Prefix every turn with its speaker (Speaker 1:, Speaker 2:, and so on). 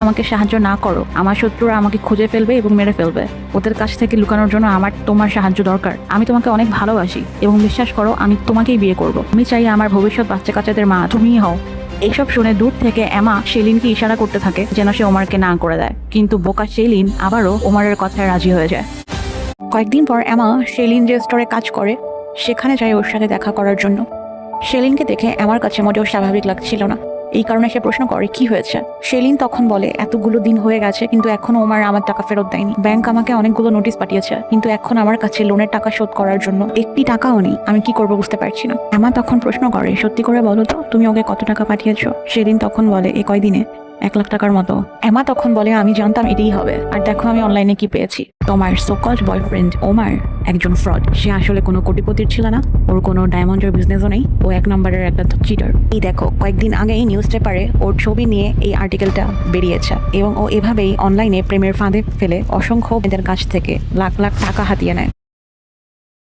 Speaker 1: আমাকে সাহায্য না করো, আমার শত্রুরা আমাকে খুঁজে ফেলবে এবং মেরে ফেলবে। ওদের কাছ থেকে লুকানোর জন্য আমার তোমার সাহায্য দরকার। আমি তোমাকে অনেক ভালোবাসি এবং বিশ্বাস করো আমি তোমাকেই বিয়ে করব। আমি চাই আমার ভবিষ্যৎ বাচ্চা কাচ্চাদের মা তুমিই হও। এইসব শুনে দূর থেকে এমা শেলিনকে ইশারা করতে থাকে যেন সে ওমারকে না করে দেয়, কিন্তু বোকা শেলিন আবারও ওমারের কথায় রাজি হয়ে যায়। কয়েকদিন পর এমা শেলিন যে স্টোরে কাজ করে সেখানে যায় ওর সাথে দেখা করার জন্য। শেলিনকে দেখে আমার কাছে মোটেও স্বাভাবিক লাগছিল না। এই কারণে সে প্রশ্ন করে কি হয়েছে। শেলিন তখন বলে এতগুলো দিন হয়ে গেছে কিন্তু এখনো ওমার আমার টাকা ফেরত দেয়নি। ব্যাংক আমাকে অনেকগুলো নোটিশ পাঠিয়েছে কিন্তু এখন আমার কাছে লোনের টাকা শোধ করার জন্য একটি টাকাও নেই। আমি কি করবো বুঝতে পারছি না। এমা তখন প্রশ্ন করে সত্যি করে বলো তো তুমি ওকে কত টাকা পাঠিয়েছো। শেলিন তখন বলে এই কয়দিনে 1 লাখ টাকার মতো। এমা তখন বলে আমি জানতাম এটাই হবে, আর দেখো আমি অনলাইনে কি পেয়েছি। তোমার সোকল্ড বয়ফ্রেন্ড ওমার একজন ফ্রড। সে আসলে কোনো কোটিপতির ছিল না, ওর কোনো ডায়মন্ডের বিজনেসও নেই, ও 1 নম্বরের একটা চিটার। এই দেখো কয়েকদিন আগেই নিউজ পেপারে ওর ছবি নিয়ে এই আর্টিকেলটা বেরিয়েছে এবং ও এভাবেই অনলাইনে প্রেমের ফাঁদে ফেলে অসংখ্য মেয়েদের কাছ থেকে লাখ লাখ টাকা হাতিয়ে নেয়।